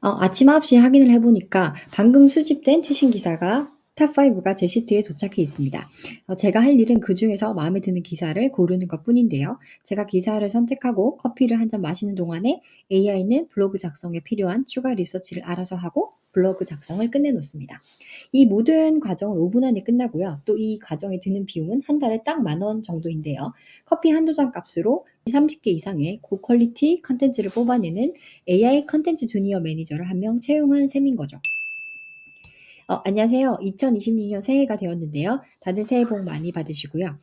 아침 9시 확인을 해 보니까 방금 수집된 최신 기사가 탑 5가 제 시트에 도착해 있습니다. 제가 할 일은 그중에서 마음에 드는 기사를 고르는 것뿐인데요. 제가 기사를 선택하고 커피를 한 잔 마시는 동안에 AI는 블로그 작성에 필요한 추가 리서치를 알아서 하고 블로그 작성을 끝내 놓습니다. 이 모든 과정은 5분 안에 끝나고요. 또 이 과정에 드는 비용은 한 달에 딱 10,000원 정도인데요. 커피 한두 잔 값으로 30개 이상의 고퀄리티 컨텐츠를 뽑아내는 AI 컨텐츠 주니어 매니저를 한 명 채용한 셈인 거죠. 안녕하세요. 2026년 새해가 되었는데요. 다들 새해 복 많이 받으시고요.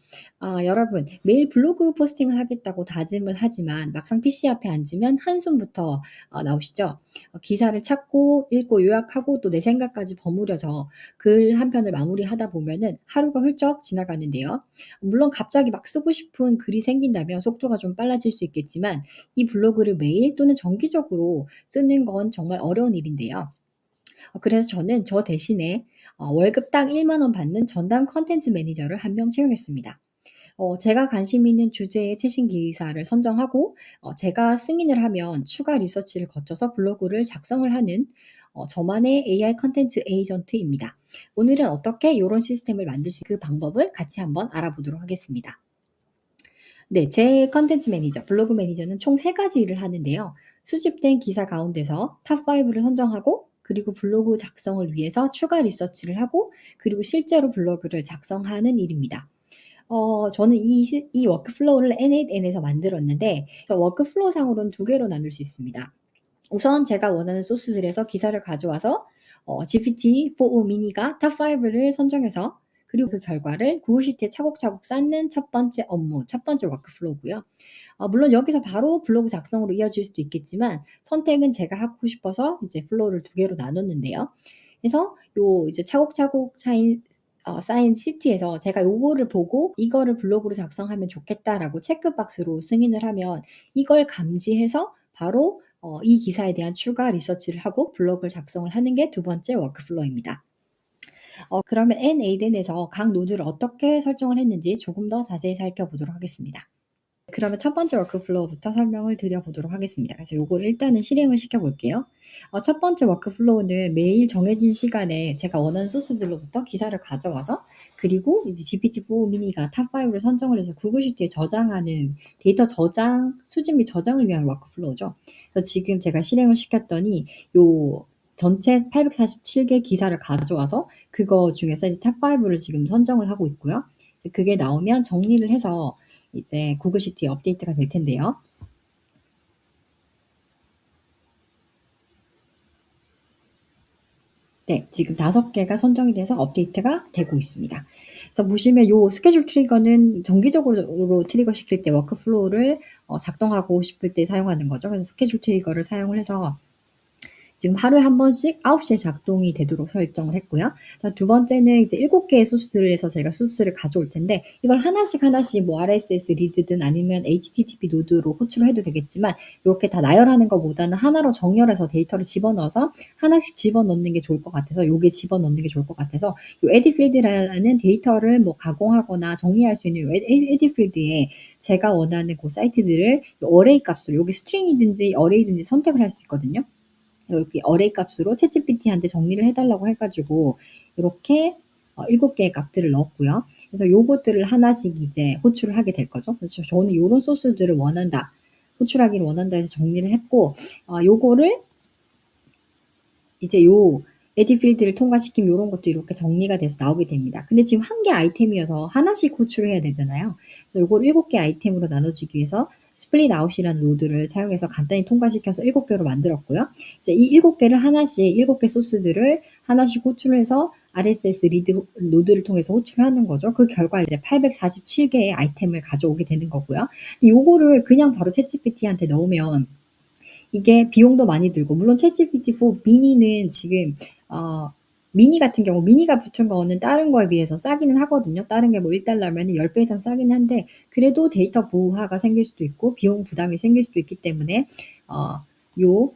여러분, 매일 블로그 포스팅을 하겠다고 다짐을 하지만 막상 PC 앞에 앉으면 한숨부터 나오시죠? 기사를 찾고 읽고 요약하고 또 내 생각까지 버무려서 글 한 편을 마무리하다 보면은 하루가 훌쩍 지나가는데요. 물론 갑자기 막 쓰고 싶은 글이 생긴다면 속도가 좀 빨라질 수 있겠지만 이 블로그를 매일 또는 정기적으로 쓰는 건 정말 어려운 일인데요. 그래서 저는 저 대신에 월급 딱 1만 원 받는 전담 컨텐츠 매니저를 한 명 채용했습니다. 제가 관심 있는 주제의 최신 기사를 선정하고 제가 승인을 하면 추가 리서치를 거쳐서 블로그를 작성을 하는 저만의 AI 컨텐츠 에이전트입니다. 오늘은 어떻게 이런 시스템을 만들 수 그 방법을 같이 한번 알아보도록 하겠습니다. 네. 제 컨텐츠 매니저, 블로그 매니저는 총 3 가지 일을 하는데요. 수집된 기사 가운데서 탑 5를 선정하고 그리고 블로그 작성을 위해서 추가 리서치를 하고 그리고 실제로 블로그를 작성하는 일입니다. 저는 이 워크플로우를 N8N에서 만들었는데 워크플로우 상으로는 2개로 나눌 수 있습니다. 우선 제가 원하는 소스들에서 기사를 가져와서 GPT-4o 미니가 탑 5를 선정해서 그리고 그 결과를 구글 시트에 차곡차곡 쌓는 첫 번째 업무, 첫 번째 워크플로우고요. 물론 여기서 바로 블로그 작성으로 이어질 수도 있겠지만 선택은 제가 하고 싶어서 이제 플로우를 2개로 나눴는데요. 그래서 요 이제 차곡차곡 쌓인 시트에서 제가 요거를 보고 '이거를 블로그로 작성하면 좋겠다.'라고 체크박스로 승인을 하면 이걸 감지해서 바로 이 기사에 대한 추가 리서치를 하고 블로그를 작성을 하는 게 두 번째 워크플로우입니다. 그러면 N8N에서 각 노드를 어떻게 설정을 했는지 조금 더 자세히 살펴보도록 하겠습니다. 그러면 첫 번째 워크플로우부터 설명을 드려 보도록 하겠습니다. 그래서 요거를 일단은 실행을 시켜 볼게요. 첫 번째 워크플로우는 매일 정해진 시간에 제가 원하는 소스들로부터 기사를 가져와서 그리고 이제 GPT-4 미니가 탑 5를 선정을 해서 구글 시트에 저장하는 데이터 저장, 수집 및 저장을 위한 워크플로우죠. 그래서 지금 제가 실행을 시켰더니 요 전체 847개 기사를 가져와서 그거 중에서 이제 탑 5를 지금 선정을 하고 있고요. 그게 나오면 정리를 해서 이제 구글 시트에 업데이트가 될 텐데요. 네. 지금 5개가 선정이 돼서 업데이트가 되고 있습니다. 그래서 보시면 요 스케줄 트리거는 정기적으로 트리거 시킬 때 워크플로우를 작동하고 싶을 때 사용하는 거죠. 그래서 스케줄 트리거를 사용을 해서 지금 하루에 한 번씩 9 시에 작동이 되도록 설정을 했고요. 두 번째는 이제 7 개의 소스를 해서 제가 소스를 가져올 텐데 이걸 하나씩 하나씩 뭐 RSS 리드든 아니면 HTTP 노드로 호출을 해도 되겠지만 요렇게 다 나열하는 것보다는 하나로 정렬해서 데이터를 집어넣어서 하나씩 집어넣는 게 좋을 것 같아서 요게 집어넣는 게 좋을 것 같아서 요 에디 필드라는 데이터를 뭐 가공하거나 정리할 수 있는 요 에디 필드에 제가 원하는 고 사이트들을 요 어레이 값으로 요게 스트링이든지 어레이든지 선택을 할 수 있거든요. 여기 어레이 값으로 챗GPT한테 정리를 해 달라고 해 가지고 요렇게 7 개의 값들을 넣었고요. 그래서 요것들을 하나씩 이제 호출을 하게 될 거죠. 그래서 저는 요런 소스들을 원한다, 호출하기를 원한다 해서 정리를 했고 요거를 이제 요 에디 필드를 통과시키면 요런 것도 이렇게 정리가 돼서 나오게 됩니다. 근데 지금 1개 아이템이어서 하나씩 호출을 해야 되잖아요. 그래서 요거를 7개 아이템으로 나눠주기 위해서 스플릿 아웃이라는 노드를 사용해서 간단히 통과시켜서 7 개로 만들었고요. 이제 이 7 개를 하나씩 7개 소스들을 하나씩 호출을 해서 RSS 리드 노드를 통해서 호출을 하는 거죠. 그 결과 이제 847 개의 아이템을 가져오게 되는 거고요. 요거를 그냥 바로 챗GPT한테 넣으면 이게 비용도 많이 들고 물론 챗GPT-4 미니는 지금 어 미니 같은 경우 미니가 붙은 거는 다른 거에 비해서 싸기는 하거든요. 다른 게 뭐 $1 면은 10배 이상 싸긴 한데 그래도 데이터 부하가 생길 수도 있고 비용 부담이 생길 수도 있기 때문에 어 요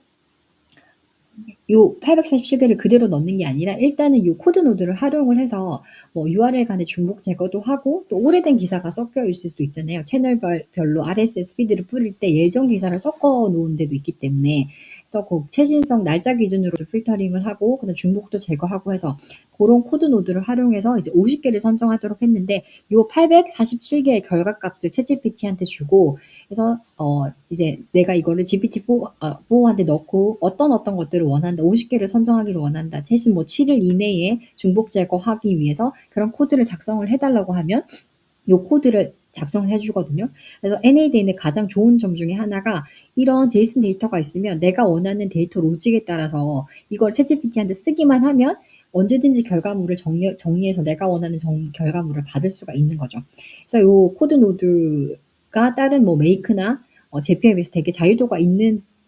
요 847개를 그대로 넣는 게 아니라 일단은 요 코드 노드를 활용을 해서 뭐 URL 간의 중복 제거도 하고 또 오래된 기사가 섞여 있을 수도 있잖아요. 별로 RSS 피드를 뿌릴 때 예전 기사를 섞어 놓은 데도 있기 때문에 그래서 그 최신성 날짜 기준으로도 필터링을 하고 그다음 중복도 제거하고 해서 고런 코드 노드를 활용해서 이제 50개를 선정하도록 했는데 요 847개의 결과값을 챗GPT한테 주고 그래서 이제 내가 이거를 GPT-4한테 넣고 어떤 것들을 원한다. 50개를 선정하기를 원한다. 최신 뭐 7일 이내에 중복 제거하기 위해서 그런 코드를 작성을 해달라고 하면 요 코드를 작성을 해주거든요. 그래서 NADN의 가장 좋은 점 중에 하나가 이런 제이슨 데이터가 있으면 내가 원하는 데이터 로직에 따라서 이걸 챗GPT한테 쓰기만 하면 언제든지 결과물을 정리해서 내가 원하는 결과물을 받을 수가 있는 거죠. 그래서 요 코드 노드가 다른 뭐 메이크나 제피에 비해서 되게 자유도가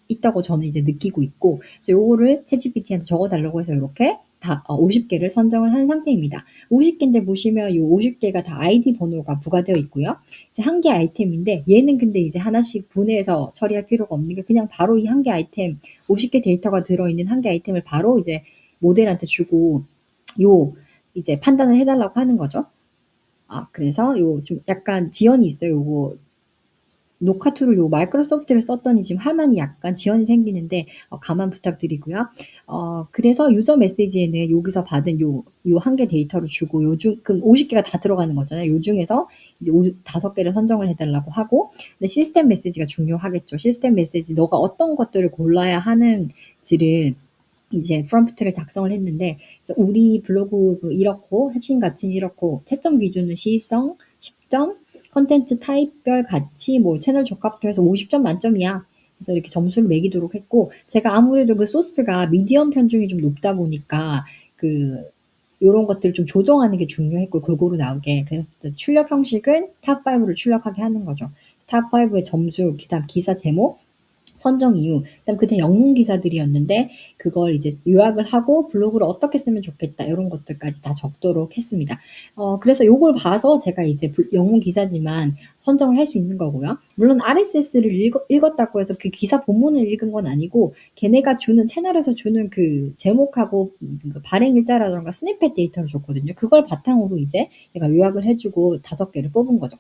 있다고 저는 이제 느끼고 있고, 그래서 요거를 챗GPT한테 적어달라고 해서 이렇게 다 50개를 선정을 한 상태입니다. 50개인데 보시면 요 50개가 다 아이디 번호가 부과되어 있고요. 이제 한 개 아이템인데 얘는 근데 이제 하나씩 분해해서 처리할 필요가 없는 게 그냥 바로 이 한 개 아이템 50개 데이터가 들어있는 한 개 아이템을 바로 이제 모델한테 주고 요 이제 판단을 해달라고 하는 거죠. 그래서 요 좀 약간 지연이 있어요. 요거 녹화 툴을 요 마이크로소프트를 썼더니 지금 화면이 약간 지연이 생기는데 감안 부탁드리고요. 그래서 유저 메시지에는 여기서 받은 요 한 개 데이터를 주고 그럼 50개가 다 들어가는 거잖아요. 요 중에서 이제 5개를 선정을 해달라고 하고, 근데 시스템 메시지가 중요하겠죠. 시스템 메시지 너가 어떤 것들을 골라야 하는지를 이제 프롬프트를 작성을 했는데, 그래서 우리 블로그 이렇고 핵심 가치는 이렇고 채점 기준은 시성 10점, 컨텐츠 타입별 가치, 뭐 채널 적합도 해서 50점 만점이야. 그래서 이렇게 점수를 매기도록 했고, 제가 아무래도 그 소스가 미디엄 편중이 좀 높다 보니까 요런 것들을 좀 조정하는 게 중요했고, 골고루 나오게. 그래서 출력 형식은 탑5를 출력하게 하는 거죠. 탑5의 점수, 그다음 기사 제목, 선정 이유, 그다음 그때 영문 기사들이었는데 그걸 이제 요약을 하고 블로그를 어떻게 쓰면 좋겠다 이런 것들까지 다 적도록 했습니다. 그래서 요걸 봐서 제가 이제 영문 기사지만 선정을 할 수 있는 거고요. 물론 RSS를 읽었다고 해서 그 기사 본문을 읽은 건 아니고 걔네가 주는 채널에서 주는 그 제목하고 발행 일자라던가 스니펫 데이터를 줬거든요. 그걸 바탕으로 이제 내가 요약을 해주고 5개를 뽑은 거죠.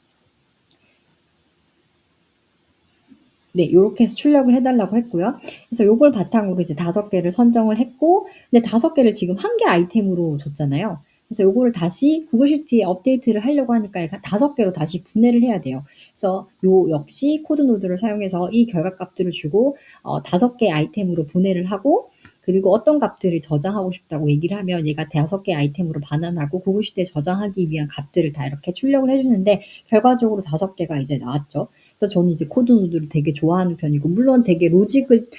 네, 요렇게 해서 출력을 해달라고 했고요. 그래서 요걸 바탕으로 이제 5개를 선정을 했고, 근데 5개를 지금 한 개 아이템으로 줬잖아요. 그래서 요거를 다시 구글 시트에 업데이트를 하려고 하니까 5개로 다시 분해를 해야 돼요. 그래서 요 역시 코드 노드를 사용해서 이 결과 값들을 주고 5개 아이템으로 분해를 하고, 그리고 어떤 값들을 저장하고 싶다고 얘기를 하면 얘가 5개 아이템으로 반환하고 구글 시트에 저장하기 위한 값들을 다 이렇게 출력을 해주는데 결과적으로 5개가 이제 나왔죠. 그래서 저는 이제 코드 노드를 되게 좋아하는 편이고, 물론 되게 로직을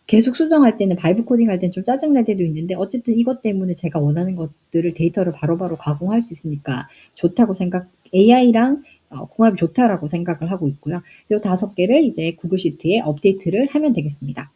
계속 수정할 때는 바이브 코딩 할 때는 좀 짜증날 때도 있는데 어쨌든 이것 때문에 제가 원하는 것들을 데이터를 바로바로 가공할 수 있으니까 좋다고 AI랑 궁합이 좋다라고 생각을 하고 있고요. 이 5개를 이제 구글 시트에 업데이트를 하면 되겠습니다.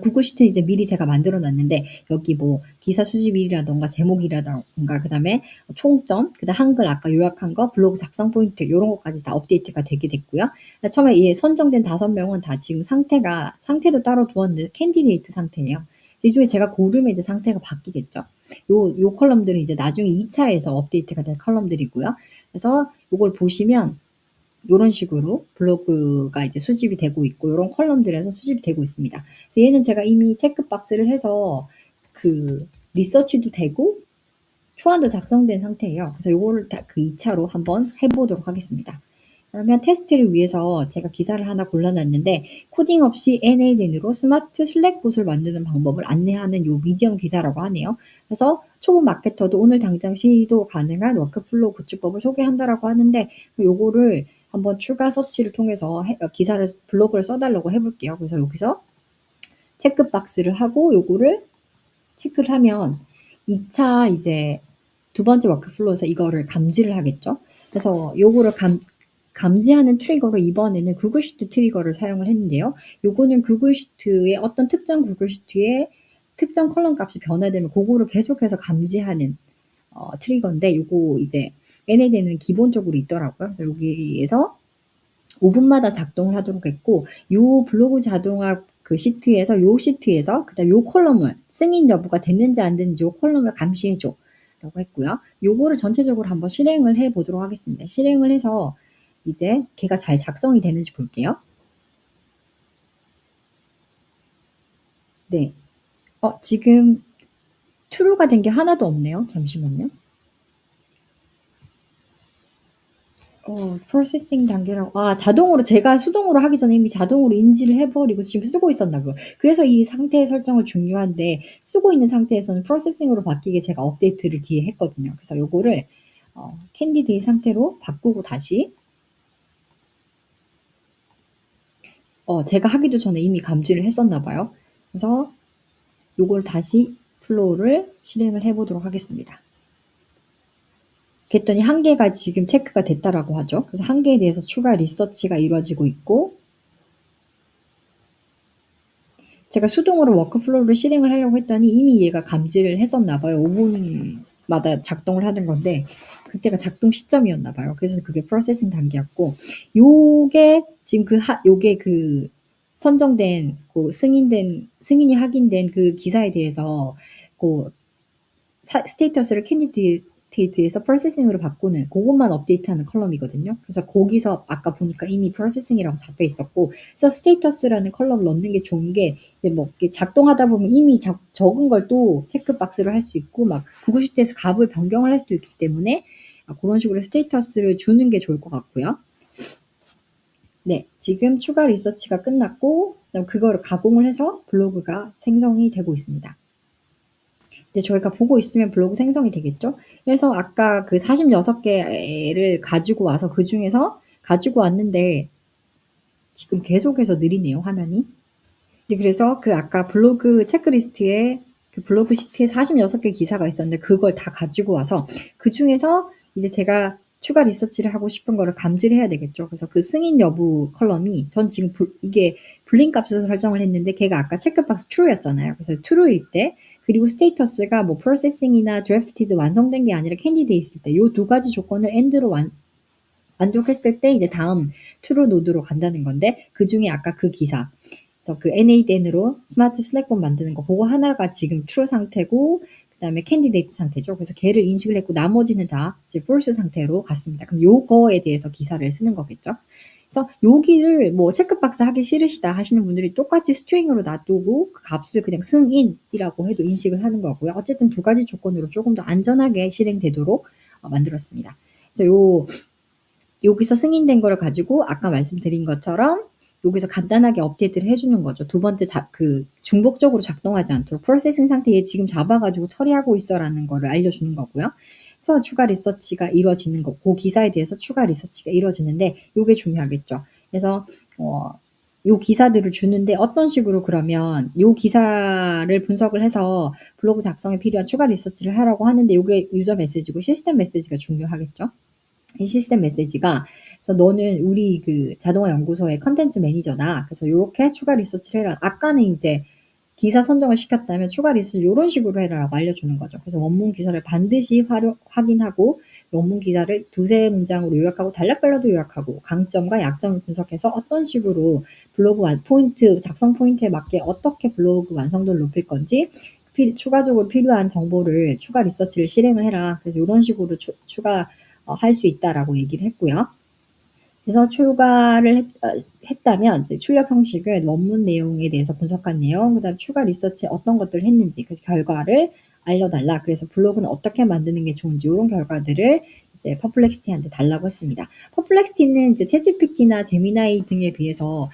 구글 시트 이제 미리 제가 만들어 놨는데 여기 뭐 기사 수집일이라던가 제목이라던가 그다음에 총점, 그다음 한글 아까 요약한 거, 블로그 작성 포인트 이런 것까지 다 업데이트가 되게 됐고요. 처음에 선정된 5명은 다 지금 상태도 따로 두었는데 캔디데이트 상태예요. 이 중에 제가 고르면 이제 상태가 바뀌겠죠. 요 컬럼들은 이제 나중에 2차에서 업데이트가 될 컬럼들이고요. 그래서 요걸 보시면 요런 식으로 블로그가 이제 수집이 되고 있고 요런 컬럼들에서 수집이 되고 있습니다. 그래서 얘는 제가 이미 체크박스를 해서 그 리서치도 되고 초안도 작성된 상태예요. 그래서 요거를 다 그 2차로 한번 해보도록 하겠습니다. 그러면 테스트를 위해서 제가 기사를 하나 골라놨는데 코딩 없이 NAN으로 스마트 슬랙봇을 만드는 방법을 안내하는 요 미디엄 기사라고 하네요. 그래서 초보 마케터도 오늘 당장 시도 가능한 워크플로우 구축법을 소개한다라고 하는데 요거를 한번 추가 서치를 통해서 블로그를 써달라고 해볼게요. 그래서 여기서 체크박스를 하고 요거를 체크를 하면 2차 이제 두 번째 워크플로우에서 이거를 감지를 하겠죠. 그래서 요거를 감지하는 트리거로 이번에는 구글 시트 트리거를 사용을 했는데요. 요거는 구글 시트의 어떤 특정 구글 시트의 특정 컬럼 값이 변화되면 그거를 계속해서 감지하는 트리거인데 요거 이제 NAD는 기본적으로 있더라고요. 그래서 여기에서 5분마다 작동을 하도록 했고 요 블로그 자동화 그 시트에서 요 시트에서 그다음에 요 컬럼을 승인 여부가 됐는지 안 됐는지 요 컬럼을 감시해 줘 라고 했고요. 요거를 전체적으로 한번 실행을 해 보도록 하겠습니다. 실행을 해서 이제 걔가 잘 작성이 되는지 볼게요. 네. 지금 true가 된 게 하나도 없네요. 잠시만요. 프로세싱 단계라고. 자동으로 제가 수동으로 하기 전에 이미 자동으로 인지를 해버리고 지금 쓰고 있었나고요. 그래서 이 상태 설정을 중요한데 쓰고 있는 상태에서는 프로세싱으로 바뀌게 제가 업데이트를 뒤에 했거든요. 그래서 요거를 캔디데이 상태로 바꾸고 다시 제가 하기도 전에 이미 감지를 했었나 봐요. 그래서 요걸 다시 플로우를 실행을 해보도록 하겠습니다. 그랬더니 한 개가 지금 체크가 됐다라고 하죠. 그래서 한 개에 대해서 추가 리서치가 이루어지고 있고 제가 수동으로 워크플로우를 실행을 하려고 했더니 이미 얘가 감지를 했었나 봐요. 5분마다 작동을 하는 건데 그때가 작동 시점이었나 봐요. 그래서 그게 프로세싱 단계였고 요게 지금 요게 그 선정된 승인이 확인된 그 기사에 대해서 그 스테이터스를 캔디데이트에서 프로세싱으로 바꾸는 그것만 업데이트하는 컬럼이거든요. 그래서 거기서 아까 보니까 이미 프로세싱이라고 잡혀 있었고 그래서 스테이터스라는 컬럼을 넣는 게 좋은 게 뭐 작동하다 보면 이미 적은 걸 또 체크박스를 할 수 있고 막 구글 시트에서 값을 변경을 할 수도 있기 때문에 그런 식으로 스테이터스를 주는 게 좋을 것 같고요. 네, 지금 추가 리서치가 끝났고 그거를 가공을 해서 블로그가 생성이 되고 있습니다. 근데 저희가 보고 있으면 블로그 생성이 되겠죠? 그래서 아까 그 46개를 가지고 와서 그 중에서 가지고 왔는데 지금 계속해서 느리네요, 화면이. 네, 그래서 그 아까 블로그 체크리스트에 그 블로그 시트에 46개 기사가 있었는데 그걸 다 가지고 와서 그 중에서 이제 제가 추가 리서치를 하고 싶은 거를 감지를 해야 되겠죠. 그래서 그 승인 여부 컬럼이 전 지금 이게 불린 값으로 설정을 했는데 걔가 아까 체크박스 true였잖아요. 그래서 true일 때 그리고 스테이터스가 뭐 프로세싱이나 드래프티드 완성된 게 아니라 캔디데이 있을 때 요 두 가지 조건을 end로 만족했을 때 이제 다음 true 노드로 간다는 건데 그 중에 아까 그 기사 그래서 그 N8N으로 스마트 슬랙본 만드는 거 그거 하나가 지금 true 상태고 그 다음에 캔디데이트 상태죠. 그래서 걔를 인식을 했고 나머지는 다 이제 false 상태로 갔습니다. 그럼 요거에 대해서 기사를 쓰는 거겠죠. 그래서 여기를 뭐 체크박스 하기 싫으시다 하시는 분들이 똑같이 스트링으로 놔두고 그 값을 그냥 승인이라고 해도 인식을 하는 거고요. 어쨌든 두 가지 조건으로 조금 더 안전하게 실행되도록 만들었습니다. 그래서 여기서 승인된 거를 가지고 아까 말씀드린 것처럼 여기서 간단하게 업데이트를 해주는 거죠. 두 번째 중복적으로 작동하지 않도록 프로세싱 상태에 지금 잡아가지고 처리하고 있어라는 거를 알려주는 거고요. 그래서 추가 리서치가 이루어지는 거, 그 기사에 대해서 추가 리서치가 이루어지는데 이게 중요하겠죠. 그래서 요 기사들을 주는데 어떤 식으로 그러면 요 기사를 분석을 해서 블로그 작성에 필요한 추가 리서치를 하라고 하는데 이게 유저 메시지고 시스템 메시지가 중요하겠죠. 이 시스템 메시지가 그래서 너는 우리 그 자동화 연구소의 컨텐츠 매니저다. 그래서 요렇게 추가 리서치를 해라. 아까는 이제 기사 선정을 시켰다면 추가 리서치 요런 식으로 해라라고 알려주는 거죠. 그래서 원문 기사를 반드시 확인하고 원문 기사를 두세 문장으로 요약하고 단락별로도 요약하고 강점과 약점을 분석해서 어떤 식으로 블로그 포인트, 작성 포인트에 맞게 어떻게 블로그 완성도를 높일 건지 추가적으로 필요한 정보를 추가 리서치를 실행을 해라. 그래서 이런 식으로 추가 할 수 있다라고 얘기를 했고요. 그래서 추가를 했다면 이제 출력 형식은 원문 내용에 대해서 분석한 내용, 그다음 추가 리서치 어떤 것들을 했는지 그 결과를 알려달라. 그래서 블로그는 어떻게 만드는 게 좋은지 이런 결과들을 이제 퍼플렉시티한테 달라고 했습니다. 퍼플렉시티는 이제 챗GPT나 제미나이 등에 비해서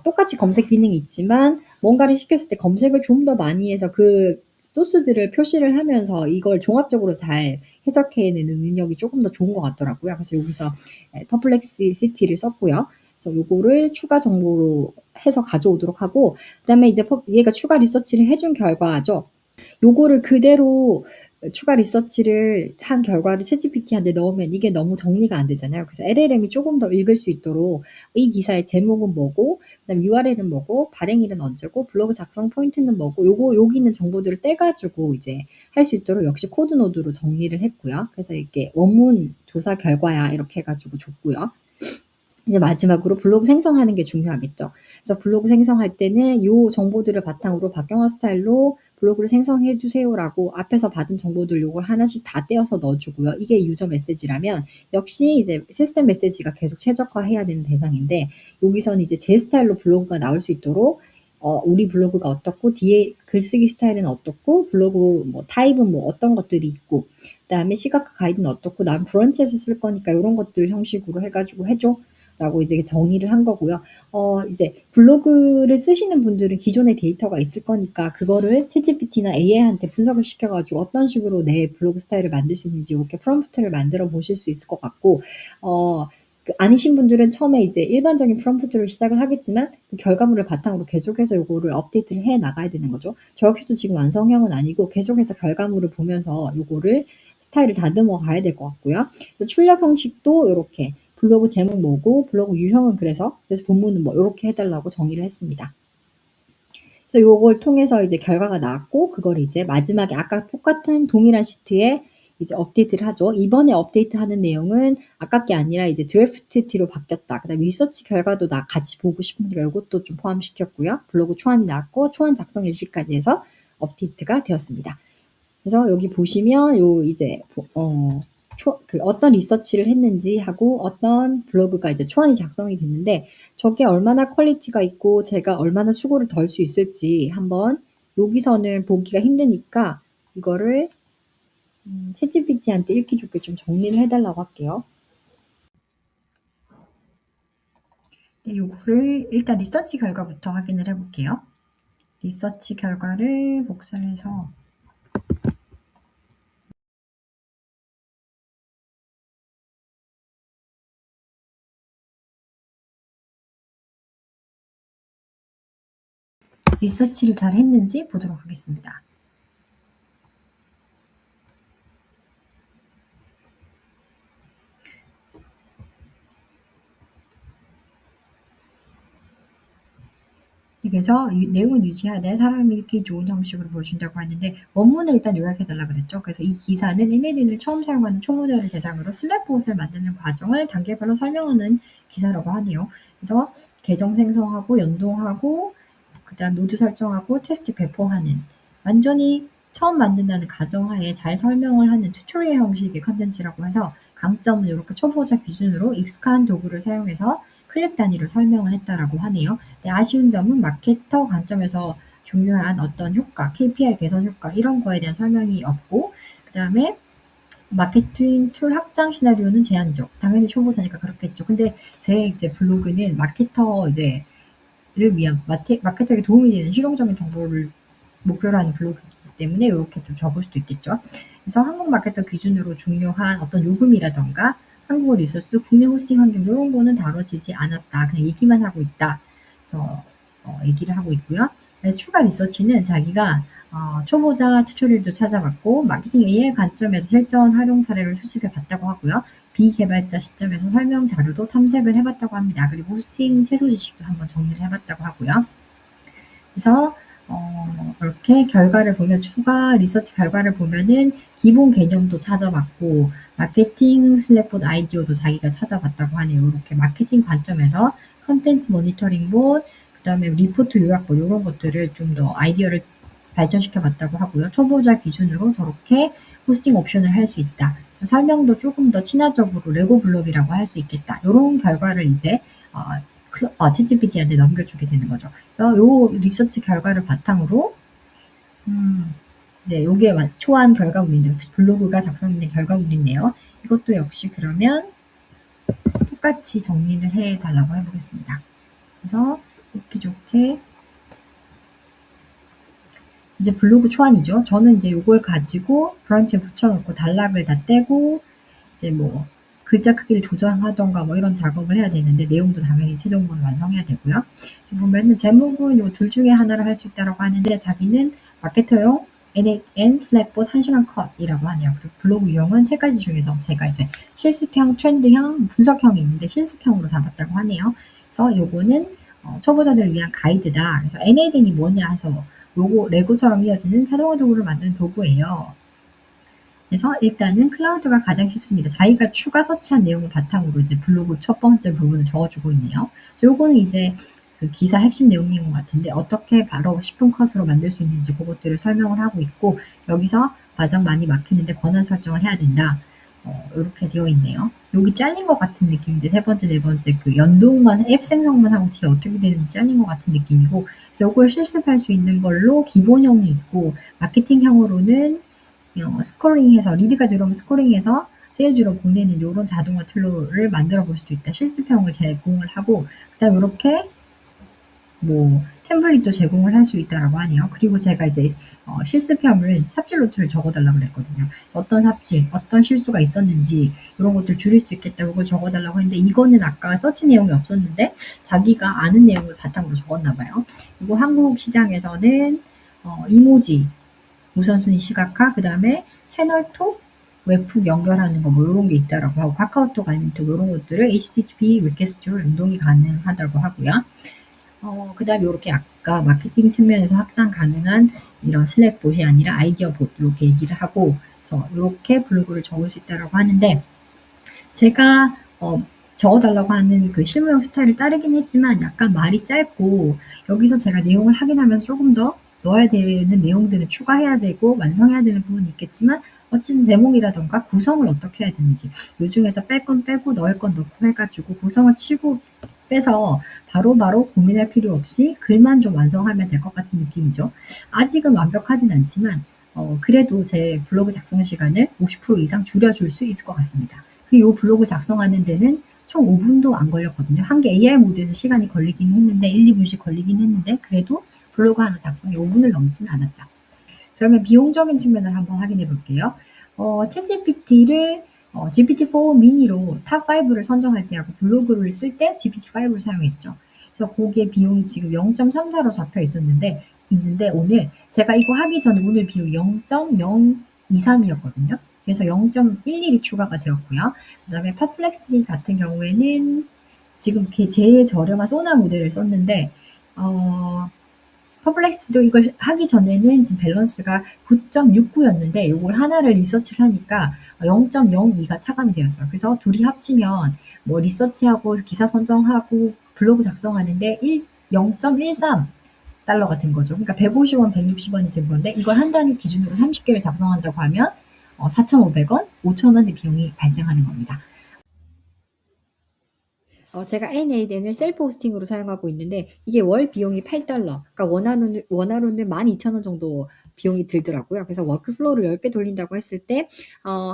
똑같이 검색 기능이 있지만 뭔가를 시켰을 때 검색을 좀 더 많이 해서 그 소스들을 표시를 하면서 이걸 종합적으로 잘 해석해내는 능력이 조금 더 좋은 것 같더라고요. 그래서 여기서 퍼플렉시티를 썼고요. 그래서 요거를 추가 정보로 해서 가져오도록 하고 그다음에 이제 얘가 추가 리서치를 해준 결과죠. 요거를 그대로 추가 리서치를 한 결과를 챗GPT한테 넣으면 이게 너무 정리가 안 되잖아요. 그래서 LLM이 조금 더 읽을 수 있도록 이 기사의 제목은 뭐고 그다음 URL은 뭐고 발행일은 언제고 블로그 작성 포인트는 뭐고 여기 있는 정보들을 떼가지고 이제 할 수 있도록 역시 코드 노드로 정리를 했고요. 그래서 이렇게 원문 조사 결과야 이렇게 해가지고 줬고요. 이제 마지막으로 블로그 생성하는 게 중요하겠죠. 그래서 블로그 생성할 때는 요 정보들을 바탕으로 박경화 스타일로 블로그를 생성해 주세요라고 앞에서 받은 정보들 요걸 하나씩 다 떼어서 넣어 주고요. 이게 유저 메시지라면 역시 이제 시스템 메시지가 계속 최적화해야 되는 대상인데 여기서는 이제 제 스타일로 블로그가 나올 수 있도록 우리 블로그가 어떻고 뒤에 글쓰기 스타일은 어떻고 블로그 뭐 타입은 뭐 어떤 것들이 있고 그다음에 시각화 가이드는 어떻고 난 브런치에서 쓸 거니까 요런 것들 형식으로 해 가지고 해 줘. 라고 이제 정의를 한 거고요. 이제 블로그를 쓰시는 분들은 기존의 데이터가 있을 거니까 그거를 챗GPT나 AI한테 분석을 시켜가지고 어떤 식으로 내 블로그 스타일을 만들 수 있는지 이렇게 프롬프트를 만들어 보실 수 있을 것 같고, 아니신 분들은 처음에 이제 일반적인 프롬프트를 시작을 하겠지만 그 결과물을 바탕으로 계속해서 요거를 업데이트를 해 나가야 되는 거죠. 저 역시도 지금 완성형은 아니고 계속해서 결과물을 보면서 요거를 스타일을 다듬어 가야 될 것 같고요. 출력 형식도 이렇게 블로그 제목 뭐고 블로그 유형은 그래서 본문은 뭐 이렇게 해달라고 정의를 했습니다. 그래서 요걸 통해서 이제 결과가 나왔고 그걸 이제 마지막에 아까 똑같은 동일한 시트에 이제 업데이트를 하죠. 이번에 업데이트하는 내용은 아까 게 아니라 이제 드래프트 T로 바뀌었다. 그다음에 리서치 결과도 나 같이 보고 싶으니까 이것도 좀 포함시켰고요. 블로그 초안이 나왔고 초안 작성 일시까지 해서 업데이트가 되었습니다. 그래서 여기 보시면 요 이제 어떤 리서치를 했는지 하고 어떤 블로그가 이제 초안이 작성이 됐는데 저게 얼마나 퀄리티가 있고 제가 얼마나 수고를 덜 수 있을지 한번 여기서는 보기가 힘드니까 이거를 챗GPT한테 읽기 좋게 좀 정리를 해달라고 할게요. 네, 요거를 일단 리서치 결과부터 확인을 해볼게요. 리서치 결과를 복사를 해서 리서치를 잘 했는지 보도록 하겠습니다. 그래서 내용은 유지하되 사람이 읽기 좋은 형식으로 보여준다고 하는데 원문을 일단 요약해달라 그랬죠. 그래서 이 기사는 NAD를 처음 사용하는 초보자를 대상으로 슬랩봇을 만드는 과정을 단계별로 설명하는 기사라고 하네요. 그래서 계정 생성하고 연동하고 그다음 노드 설정하고 테스트 배포하는 완전히 처음 만든다는 가정하에 잘 설명을 하는 튜토리얼 형식의 컨텐츠라고 해서 강점은 이렇게 초보자 기준으로 익숙한 도구를 사용해서 클릭 단위로 설명을 했다라고 하네요. 네, 아쉬운 점은 마케터 관점에서 중요한 어떤 효과, KPI 개선 효과 이런 거에 대한 설명이 없고 그다음에 마케팅 툴 확장 시나리오는 제한적. 당연히 초보자니까 그렇겠죠. 근데 제 이제 블로그는 마케터 이제 를 위한 마케터에게 도움이 되는 실용적인 정보를 목표로 하는 블로그이기 때문에 이렇게 좀 적을 수도 있겠죠. 그래서 한국 마케터 기준으로 중요한 어떤 요금이라던가 한국어 리소스, 국내 호스팅 환경 이런 거는 다뤄지지 않았다. 그냥 얘기만 하고 있다. 그래서 얘기를 하고 있고요. 그래서 추가 리서치는 자기가 초보자 튜토리얼도 찾아봤고 마케팅 AI 관점에서 실전 활용 사례를 수집해 봤다고 하고요. 비개발자 시점에서 설명 자료도 탐색을 해봤다고 합니다. 그리고 호스팅 최소 지식도 한번 정리를 해봤다고 하고요. 그래서 이렇게 결과를 보면 추가 리서치 결과를 보면은 기본 개념도 찾아봤고 마케팅 슬랙봇 아이디어도 자기가 찾아봤다고 하네요. 이렇게 마케팅 관점에서 컨텐츠 모니터링 봇, 그다음에 리포트 요약본 이런 것들을 좀 더 아이디어를 발전시켜 봤다고 하고요. 초보자 기준으로 저렇게 호스팅 옵션을 할 수 있다. 설명도 조금 더 친화적으로 레고 블록이라고 할 수 있겠다. 이런 결과를 이제 챗GPT한테 넘겨주게 되는 거죠. 그래서 요 리서치 결과를 바탕으로 이제 요게 초안 결과물인데 블로그가 작성된 결과물이네요. 이것도 역시 그러면 똑같이 정리를 해달라고 해보겠습니다. 그래서 좋게 이제 블로그 초안이죠. 저는 이제 요걸 가지고 브런치에 붙여놓고 단락을 다 떼고 이제 뭐 글자 크기를 조정하던가 뭐 이런 작업을 해야 되는데 내용도 당연히 최종본을 완성해야 되고요. 지금 보면은 제목은 요 둘 중에 하나를 할 수 있다라고 하는데 자기는 마케터용 N 슬랙봇 1시간 컷이라고 하네요. 그리고 블로그 유형은 세 가지 중에서 제가 이제 실습형, 트렌드형, 분석형이 있는데 실습형으로 잡았다고 하네요. 그래서 요거는 초보자들을 위한 가이드다. 그래서 NAD이 뭐냐 해서 요거 레고처럼 이어지는 자동화 도구를 만드는 도구예요. 그래서 일단은 클라우드가 가장 쉽습니다. 자기가 추가 서치한 내용을 바탕으로 이제 블로그 첫 번째 부분을 적어주고 있네요. 그래서 요거는 이제 그 기사 핵심 내용인 것 같은데 어떻게 바로 10분 컷으로 만들 수 있는지 그것들을 설명을 하고 있고 여기서 과정 많이 막히는데 권한 설정을 해야 된다. 요렇게 되어 있네요. 여기 잘린 것 같은 느낌인데 세 번째, 네 번째 그 연동만 앱 생성만 하고 뒤에 어떻게 되는지 잘린 것 같은 느낌이고 그래서 요걸 실습할 수 있는 걸로 기본형이 있고 마케팅형으로는 스코링해서 리드가 들어오면 스코링해서 세일즈로 보내는 요런 자동화 툴을 만들어 볼 수도 있다. 실습형을 제공을 하고 그다음에 요렇게 뭐 템플릿도 제공을 할 수 있다라고 하네요. 그리고 제가 이제 실습형은 삽질 노트를 적어달라고 그랬거든요. 어떤 삽질, 어떤 실수가 있었는지 이런 것들 줄일 수 있겠다고 그걸 적어달라고 했는데 이거는 아까 서치 내용이 없었는데 자기가 아는 내용을 바탕으로 적었나 봐요. 그리고 한국 시장에서는 이모지, 우선순위 시각화, 그 다음에 채널톡, 웹훅 연결하는 거 뭐 이런 게 있다라고 하고 카카오톡 알림톡 이런 것들을 HTTP 리퀘스트로 연동이 가능하다고 하고요. 그다음에 요렇게 아까 마케팅 측면에서 확장 가능한 이런 슬랙 봇이 아니라 아이디어 봇 이렇게 얘기를 하고 그래서 요렇게 블로그를 적을 수 있다라고 하는데 제가 적어달라고 하는 그 실무용 스타일을 따르긴 했지만 약간 말이 짧고 여기서 제가 내용을 확인하면서 조금 더 넣어야 되는 내용들은 추가해야 되고 완성해야 되는 부분이 있겠지만 어쨌든 제목이라던가 구성을 어떻게 해야 되는지 요 중에서 뺄 건 빼고 넣을 건 넣고 해가지고 구성을 치고 빼서 바로바로 고민할 필요 없이 글만 좀 완성하면 될 것 같은 느낌이죠. 아직은 완벽하진 않지만 그래도 제 블로그 작성 시간을 50% 이상 줄여줄 수 있을 것 같습니다. 그리고 이 블로그 작성하는 데는 총 5분도 안 걸렸거든요. 한 개 AI 모드에서 시간이 걸리긴 했는데 1, 2분씩 걸리긴 했는데 그래도 블로그 하나 작성에 5분을 넘지는 않았죠. 그러면 비용적인 측면을 한번 확인해 볼게요. 챗GPT를 GPT-4 미니로 탑5를 선정할 때하고 블로그를 쓸 때 GPT-5를 사용했죠. 그래서 그게 비용이 지금 0.34로 잡혀 있는데 오늘 제가 이거 하기 전에 오늘 비용이 0.023이었거든요. 그래서 0.11이 추가가 되었고요. 그다음에 퍼플렉스티 같은 경우에는 지금 제일 저렴한 소나 모델을 썼는데 퍼플렉스도 이걸 하기 전에는 지금 밸런스가 9.69였는데 이걸 하나를 리서치를 하니까 0.02가 차감이 되었어요. 그래서 둘이 합치면 뭐 리서치하고 기사 선정하고 블로그 작성하는데 0.13 달러가 든 거죠. 그러니까 150원, 160원이 든 건데 이걸 한 단위 기준으로 30개를 작성한다고 하면 4,500원, 5,000원의 비용이 발생하는 겁니다. 제가 N8N을 셀프 호스팅으로 사용하고 있는데 이게 월 비용이 $8 그러니까 원화로는 12,000원 정도 비용이 들더라고요. 그래서 워크플로우를 10개 돌린다고 했을 때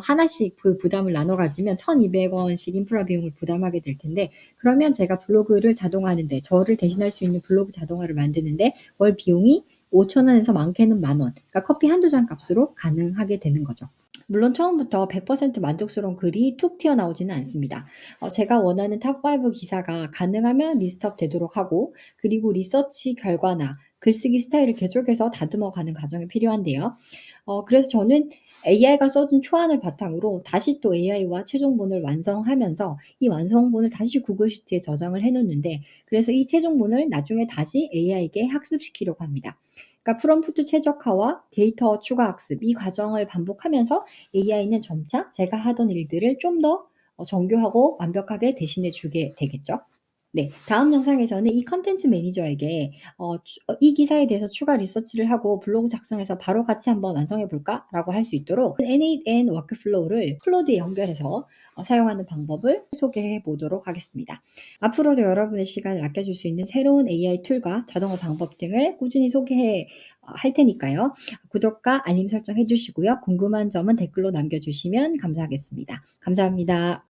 하나씩 그 부담을 나눠 가지면 1,200원씩 인프라 비용을 부담하게 될 텐데 그러면 제가 블로그를 자동화하는데 저를 대신할 수 있는 블로그 자동화를 만드는데 월 비용이 5,000원에서 많게는 10,000원 그러니까 커피 한두 잔 값으로 가능하게 되는 거죠. 물론 처음부터 100% 만족스러운 글이 툭 튀어나오지는 않습니다. 제가 원하는 탑5 기사가 가능하면 리스트업 되도록 하고 그리고 리서치 결과나 글쓰기 스타일을 계속해서 다듬어 가는 과정이 필요한데요. 그래서 저는 AI가 써준 초안을 바탕으로 다시 또 AI와 최종본을 완성하면서 이 완성본을 다시 구글 시트에 저장을 해 놓는데 그래서 이 최종본을 나중에 다시 AI에게 학습시키려고 합니다. 그러니까 프롬프트 최적화와 데이터 추가 학습 이 과정을 반복하면서 AI는 점차 제가 하던 일들을 좀 더 정교하고 완벽하게 대신해 주게 되겠죠. 네. 다음 영상에서는 이 컨텐츠 매니저에게 "이 기사에 대해서 추가 리서치를 하고 블로그 작성해서 바로 같이 한번 완성해 볼까?"라고 할 수 있도록 N8N 워크플로우를 클로드에 연결해서 사용하는 방법을 소개해 보도록 하겠습니다. 앞으로도 여러분의 시간을 아껴줄 수 있는 새로운 AI 툴과 자동화 방법 등을 꾸준히 소개해 할 테니까요. 구독과 알림 설정 해 주시고요. 궁금한 점은 댓글로 남겨 주시면 감사하겠습니다. 감사합니다.